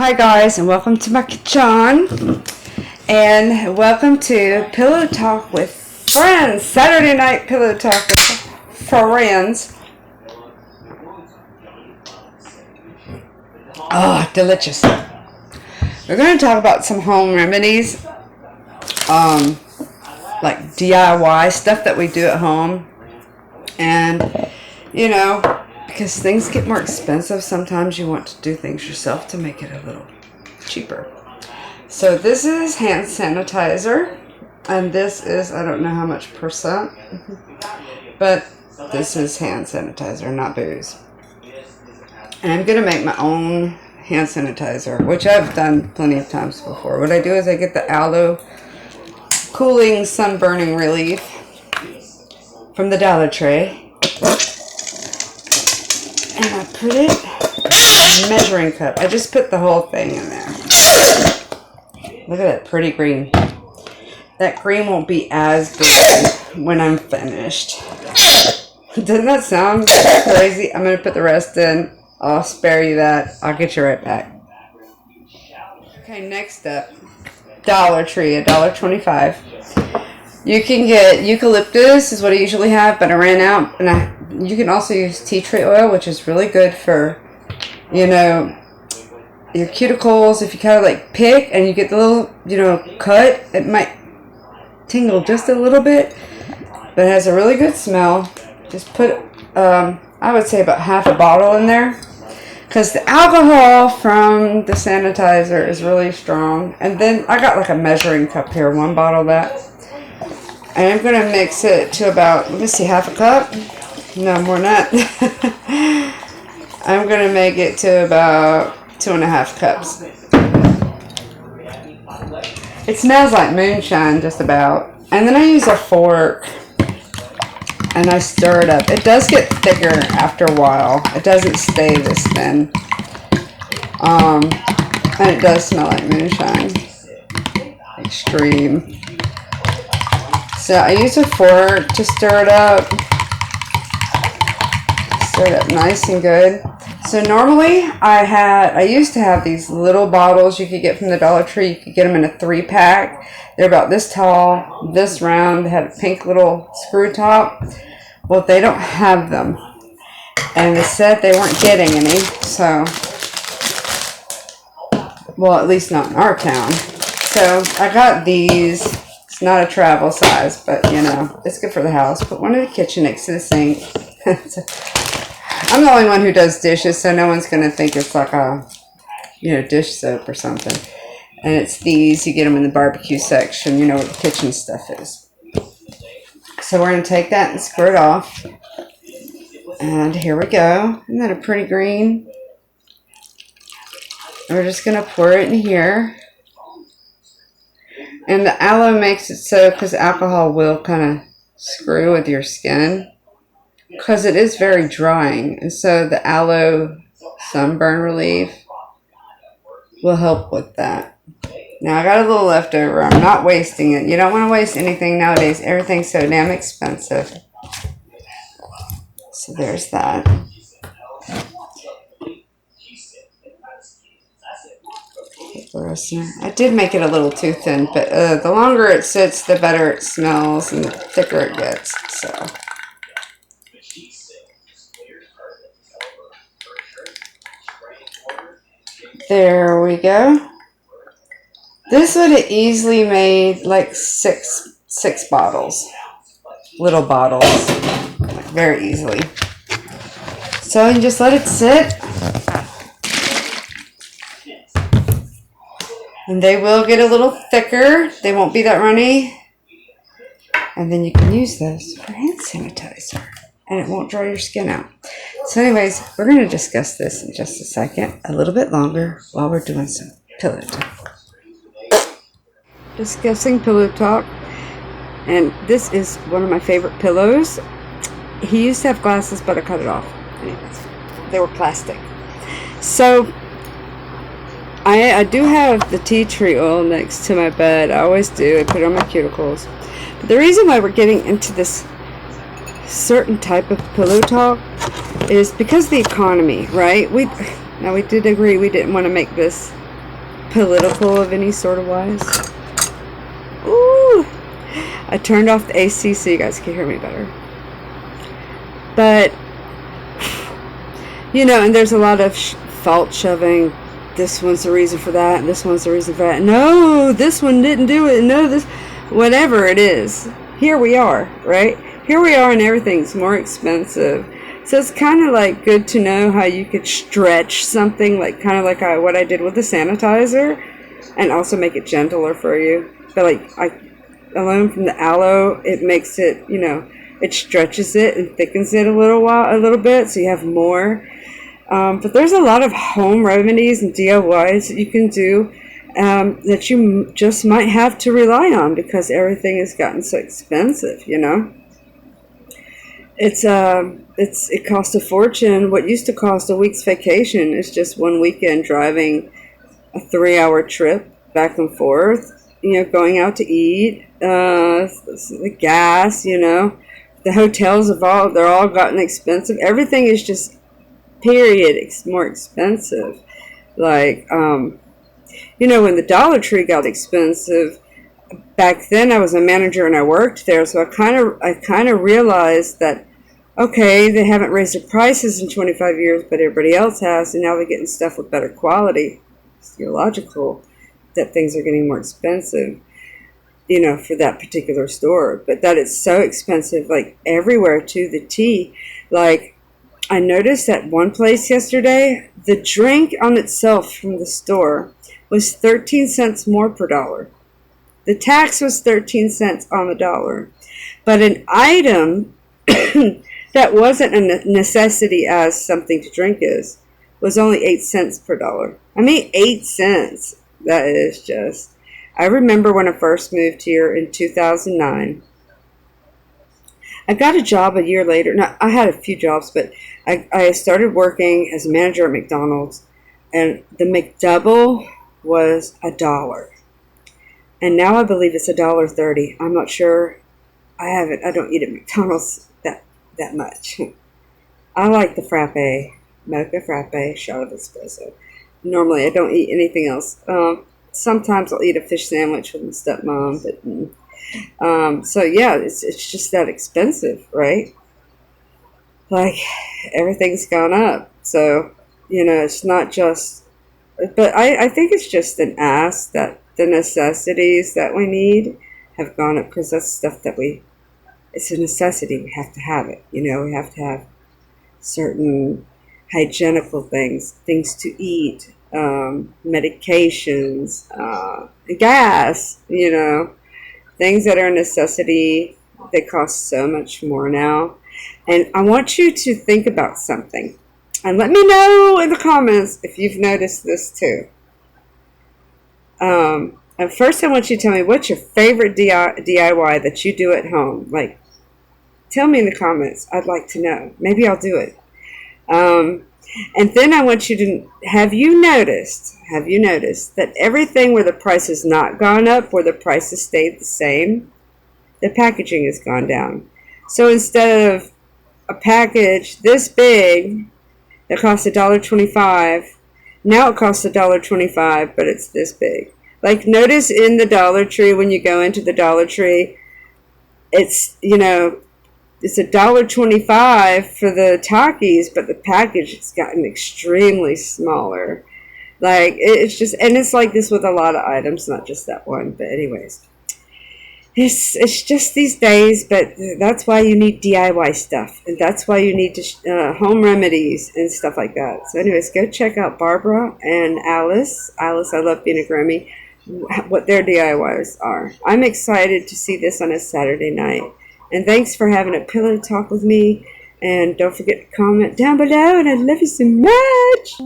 Hi guys, and welcome to my kitchen, and welcome to Pillow Talk with Friends, Saturday night Pillow Talk with friends. Oh, delicious. We're going to talk about some home remedies, like DIY stuff that we do at home, and you know, because things get more expensive, sometimes you want to do things yourself to make it a little cheaper. So this is hand sanitizer, and this is, I don't know how much percent, but this is hand sanitizer, not booze. And I'm going to make my own hand sanitizer, which I've done plenty of times before. What I do is I get the aloe cooling sun burning relief from the Dollar Tree. And I put it in a measuring cup. I just put the whole thing in there. Look at that pretty green. That green won't be as big when I'm finished. Doesn't that sound crazy? I'm going to put the rest in. I'll spare you that. I'll get you right back. Okay, next up. Dollar Tree, $1.25. You can get eucalyptus is what I usually have, but I ran out, and you can also use tea tree oil, which is really good for, you know, your cuticles. If you kind of like pick and you get the little, you know, cut, it might tingle just a little bit, but it has a really good smell. Just put, I would say about half a bottle in there, because the alcohol from the sanitizer is really strong. And then I got like a measuring cup here, 1 bottle of that. And I'm going to mix it to about, let me see, half a cup? No, more than that. I'm going to make it to about 2.5 cups. It smells like moonshine, just about. And then I use a fork, and I stir it up. It does get thicker after a while. It doesn't stay this thin. And it does smell like moonshine. Extreme. So I use a fork to stir it up. Stir it up nice and good. So normally I used to have these little bottles you could get from the Dollar Tree. You could get them in a 3-pack. They're about this tall, this round. They had a pink little screw top. Well, they don't have them. And they said they weren't getting any. So, well, at least not in our town. So I got these. It's not a travel size, but, you know, it's good for the house. Put one in the kitchen next to the sink. I'm the only one who does dishes, so no one's going to think it's like a, you know, dish soap or something. And it's these. You get them in the barbecue section, you know, where the kitchen stuff is. So we're going to take that and squirt it off. And here we go. Isn't that a pretty green? We're just going to pour it in here. And the aloe makes it so, because alcohol will kind of screw with your skin, because it is very drying. And so the aloe sunburn relief will help with that. Now I got a little left over. I'm not wasting it. You don't want to waste anything nowadays. Everything's so damn expensive. So there's that. I did make it a little too thin, but the longer it sits, the better it smells and the thicker it gets. So there we go. This would have easily made like six bottles, little bottles, like very easily. So you just let it sit. And they will get a little thicker. They won't be that runny. And then you can use this for hand sanitizer. And it won't dry your skin out. So anyways, we're going to discuss this in just a second. A little bit longer while we're doing some pillow talk. Discussing pillow talk. And this is one of my favorite pillows. He used to have glasses, but I cut it off. Anyways, they were plastic. So I do have the tea tree oil next to my bed. I always do. I put it on my cuticles. But the reason why we're getting into this certain type of pillow talk is because the economy, right? We did agree we didn't want to make this political of any sort of wise. Ooh! I turned off the AC so you guys can hear me better. But, you know, and there's a lot of fault shoving. This one's the reason for that, and this one's the reason for that. No, this one didn't do it. No, this, whatever it is. Here we are, right? Here we are, and everything's more expensive. So it's kind of like good to know how you could stretch something, like kind of like what I did with the sanitizer, and also make it gentler for you. But like alone from the aloe, it makes it, you know, it stretches it and thickens it a little bit, so you have more. But there's a lot of home remedies and DIYs that you can do that you just might have to rely on because everything has gotten so expensive, you know. It costs a fortune. What used to cost a week's vacation is just one weekend driving a 3-hour trip back and forth, you know, going out to eat, the gas, you know, the hotels they're all gotten expensive. Everything is just, period, it's more expensive. Like, you know, when the Dollar Tree got expensive, back then I was a manager and I worked there, so I kind of realized that, okay, they haven't raised their prices in 25 years, but everybody else has, and now they're getting stuff with better quality. It's theological that things are getting more expensive, you know, for that particular store. But that it's so expensive, like everywhere to the T. Like, I noticed at one place yesterday, the drink on itself from the store was 13 cents more per dollar. The tax was 13 cents on the dollar. But an item that wasn't a necessity as something to drink is, was only 8 cents per dollar. I mean, 8 cents. That is just... I remember when I first moved here in 2009. I got a job a year later. No, I had a few jobs, but I started working as a manager at McDonald's, and the McDouble was $1. And now I believe it's $1.30. I'm not sure. I don't eat at McDonald's that much. I like the frappe, mocha frappe, shot of espresso. Normally I don't eat anything else. Sometimes I'll eat a fish sandwich with my stepmom, but so yeah, it's just that expensive, right? Like, everything's gone up. So, you know, it's not just, but I think it's just an ask that the necessities that we need have gone up, because that's stuff that it's a necessity. We have to have it. You know, we have to have certain hygienical things to eat, medications, gas, you know, things that are a necessity. They cost so much more now. And I want you to think about something. And let me know in the comments if you've noticed this too. And first I want you to tell me, what's your favorite DIY that you do at home? Like, tell me in the comments. I'd like to know. Maybe I'll do it. And then I want you to, have you noticed that everything where the price has not gone up, where the price has stayed the same, the packaging has gone down. So instead of a package this big that costs $1.25, now it costs $1.25, but it's this big. Like, notice in the Dollar Tree, when you go into the Dollar Tree, it's, you know, it's $1.25 for the Takis, but the package has gotten extremely smaller. Like, it's just, and it's like this with a lot of items, not just that one. But anyways, it's just these days. But that's why you need DIY stuff, and that's why you need to home remedies and stuff like that. So anyways, go check out Barbara and Alice. I Love Being a Grammie, what their DIYs are. I'm excited to see this on a Saturday night. And thanks for having a pillow talk with me. And don't forget to comment down below. And I love you so much.